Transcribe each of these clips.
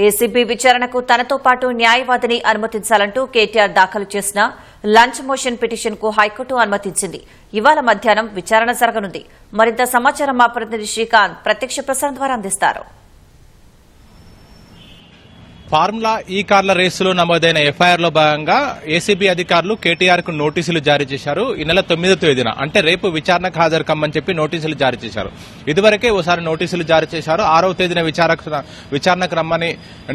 ACB విచారణకు తనతో పాటు న్యాయవాదిని అనుమతించాలంటూ కేటీఆర్ దాఖలు చేసిన లంచ్ మోషన్ పిటిషన్ కు హైకోర్టు అనుమతించింది. ఇవాళ మధ్యాహ్నం విచారణ జరగనుంది. మరింత సమాచారం మా ప్రతినిధి శ్రీకాంత్ ప్రత్యక్ష ప్రసారం ద్వారా అందిస్తారు. ఫార్ములా ఈ కార్ల రేసులో నమోదైన ఎఫ్ఐఆర్ లో భాగంగా ఏసీబీ అధికారులు కేటీఆర్ కు నోటీసులు జారీ చేశారు. ఈ నెల 9వ తేదీన అంటే రేపు విచారణకు హాజరు కమ్మని చెప్పి నోటీసులు జారీ చేశారు. ఇదివరకే ఓసారి నోటీసులు జారీ చేశారు. 6వ తేదీన విచారణకు రమ్మని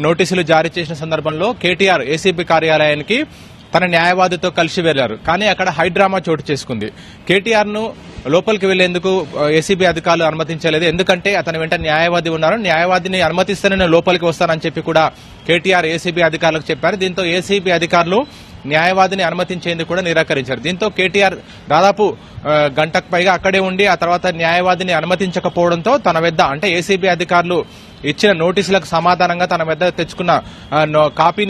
నోటీసులు జారీ చేసిన సందర్భంలో కేటీఆర్ ఏసీబీ కార్యాలయానికి తన న్యాయవాదితో కలిసి వెళ్లారు. కానీ అక్కడ హైడ్రామా చోటు చేసుకుంది. కేటీఆర్ ను లోపలికి వెళ్లేందుకు ఏసీబీ అధికారులు అనుమతించలేదు. ఎందుకంటే అతని వెంట న్యాయవాది ఉన్నారు. న్యాయవాదిని అనుమతిస్తేనే నేను లోపలికి వస్తానని చెప్పి కూడా కేటీఆర్ ఏసీబీ అధికారులకు చెప్పారు. దీంతో ఏసీబీ అధికారులు న్యాయవాదిని అనుమతించేందుకు కూడా నిరాకరించారు. దీంతో కేటీఆర్ దాదాపు గంటకు పైగా అక్కడే ఉండి ఆ తర్వాత న్యాయవాదిని అనుమతించకపోవడంతో తన వద్ద అంటే ఏసీబీ అధికారులు ఇచ్చిన నోటీసులకు సమాధానంగా తన వద్ద తెచ్చుకున్న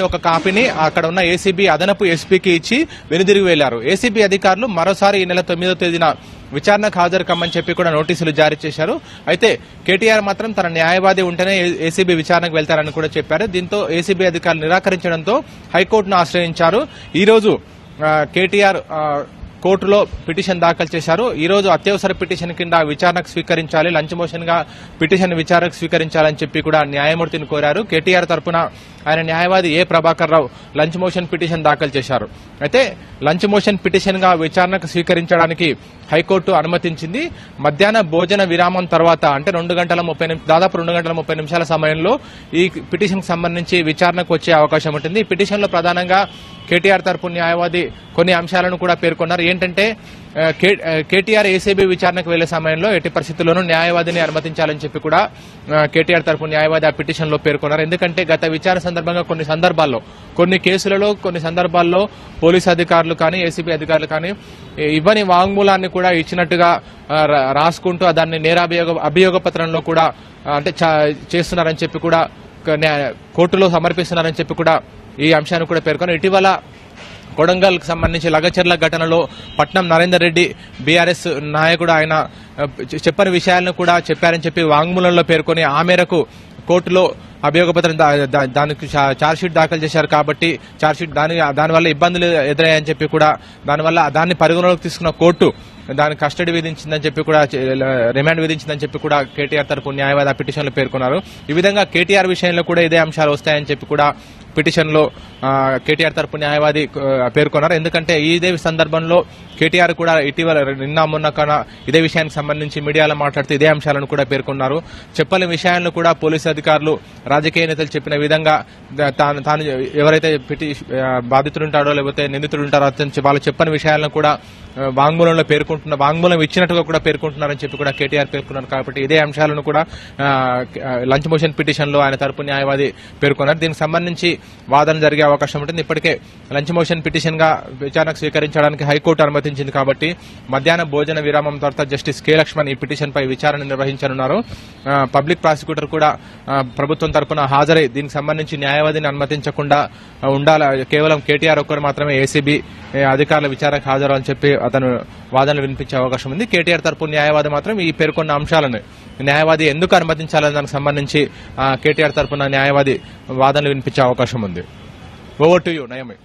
ఒక కాపీని అక్కడ ఉన్న ఏసీబీ అదనపు ఎస్పీకి ఇచ్చి వెనుదిరిగి వెళ్లారు. ఏసీబీ అధికారులు మరోసారి ఈ నెల 9వ తేదీన విచారణకు హాజరు కమ్మని చెప్పి కూడా నోటీసులు జారీ చేశారు. అయితే కేటీఆర్ మాత్రం తన న్యాయవాది ఉంటేనే ఏసీబీ విచారణకు వెళ్తారని కూడా చెప్పారు. దీంతో ఏసీబీ అధికారులు నిరాకరించడంతో హైకోర్టును ఆశ్రయించారు. ఈ రోజు కేటీఆర్ కోర్టులో పిటిషన్ దాఖలు చేశారు. ఈ రోజు అత్యవసర పిటిషన్ కింద విచారణకు స్వీకరించాలి, లంచ్ మోషన్ గా పిటిషన్ విచారణకు స్వీకరించాలని చెప్పి కూడా న్యాయమూర్తిని కోరారు. కేటీఆర్ తరఫున ఆయన న్యాయవాది ఏ Prabhakar Rao lunch motion petition దాఖలు చేశారు. అయితే లంచ్ మోషన్ పిటిషన్ గా విచారణకు స్వీకరించడానికి హైకోర్టు అనుమతించింది. మధ్యాహ్న భోజన విరామం తర్వాత అంటే దాదాపు 2 గంటల 30 నిమిషాల సమయంలో ఈ పిటిషన్ కు సంబంధించి విచారణకు వచ్చే అవకాశం ఉంటుంది. ఈ పిటిషన్ లో ప్రధానంగా కేటీఆర్ తరపు న్యాయవాది కొన్ని అంశాలను కూడా పేర్కొన్నారు. ఏంటంటే కేటీఆర్ ఏసీబీ విచారణకు వెళ్లే సమయంలో ఎట్టి పరిస్థితుల్లోనూ న్యాయవాదిని అనుమతించాలని చెప్పి కూడా కేటీఆర్ తరపు న్యాయవాది ఆ పిటిషన్ లో పేర్కొన్నారు. ఎందుకంటే గత విచారణ సందర్భంగా కొన్ని కేసులలో కొన్ని సందర్భాల్లో పోలీసు అధికారులు కానీ ఏసీబీ అధికారులు కానీ ఇవ్వని వాంగ్మూలాన్ని కూడా ఇచ్చినట్టుగా రాసుకుంటూ దాన్ని అభియోగ పత్రంలో కూడా అంటే చేస్తున్నారని చెప్పి కూడా కోర్టులో సమర్పిస్తున్నారని చెప్పి కూడా ఈ అంశాన్ని కూడా పేర్కొన్నారు. ఇటీవల కొడంగల్ కు సంబంధించి లగచర్ల ఘటనలో పట్నం నరేందర్ రెడ్డి బీఆర్ఎస్ నాయకుడు ఆయన చెప్పని విషయాలను కూడా చెప్పారని చెప్పి వాంగ్మూలంలో పేర్కొని ఆ మేరకు కోర్టులో అభియోగపత్రం దానికి ఛార్జ్షీట్ దాఖలు చేశారు. కాబట్టి ఛార్జ్షీట్ దానివల్ల ఇబ్బందులు ఎదురయ్యాయని చెప్పి కూడా దాన్ని పరిగణలోకి తీసుకున్న కోర్టు దానికి కస్టడీ విధించిందని చెప్పి కూడా రిమాండ్ విధించిందని చెప్పి కూడా కేటీఆర్ తరపు న్యాయవాది ఆ పిటిషన్ లో పేర్కొన్నారు. ఈ విధంగా కేటీఆర్ విషయంలో కూడా ఇదే అంశాలు వస్తాయని చెప్పి కూడా పిటిషన్ లో కేటీఆర్ తరపు న్యాయవాది పేర్కొన్నారు. ఎందుకంటే ఇదే సందర్భంలో కేటీఆర్ కూడా ఇటీవల మొన్న ఇదే విషయానికి సంబంధించి మీడియాలో మాట్లాడుతూ ఇదే అంశాలను కూడా పేర్కొన్నారు. చెప్పని విషయాలను కూడా పోలీసు అధికారులు రాజకీయ నేతలు చెప్పిన విధంగా తాను ఎవరైతే బాధితులుంటాడో లేకపోతే నిందితులుంటారో వాళ్ళు చెప్పని విషయాలను కూడా వాంగ్మూలం ఇచ్చినట్టుగా కూడా పేర్కొంటున్నారని చెప్పి కూడా కేటీఆర్ పేర్కొన్నారు. కాబట్టి ఇదే అంశాలను కూడా లంచ్ మోషన్ పిటిషన్ లో ఆయన తరపు న్యాయవాది పేర్కొన్నారు. దీనికి సంబంధించి వాదన జరిగే అవకాశం ఉంటుంది. ఇప్పటికే లంచ్ మోషన్ పిటిషన్ గా విచారణకు స్వీకరించడానికి హైకోర్టు అనుమతించింది. కాబట్టి మధ్యాహ్న భోజన విరామం తర్వాత జస్టిస్ కె లక్ష్మణ్ ఈ పిటిషన్ పై విచారణ నిర్వహించనున్నారు. పబ్లిక్ ప్రాసిక్యూటర్ కూడా ప్రభుత్వం తరపున హాజరై దీనికి సంబంధించి న్యాయవాదిని అనుమతించకుండా ఉండాలి, కేవలం కేటీఆర్ ఒక్కరు మాత్రమే ఏసీబీ అధికారుల విచారణకు హాజరు అని చెప్పి అతను వాదనలు వినిపించే అవకాశం ఉంది. కేటీఆర్ తరపు న్యాయవాది మాత్రం ఈ పేర్కొన్న అంశాలను న్యాయవాది ఎందుకు అనుమతించాలని దానికి సంబంధించి కేటీఆర్ తరపున న్యాయవాది వాదనలు వినిపించే అవకాశం ఉంది. ఓవర్ టు యూ నయమే.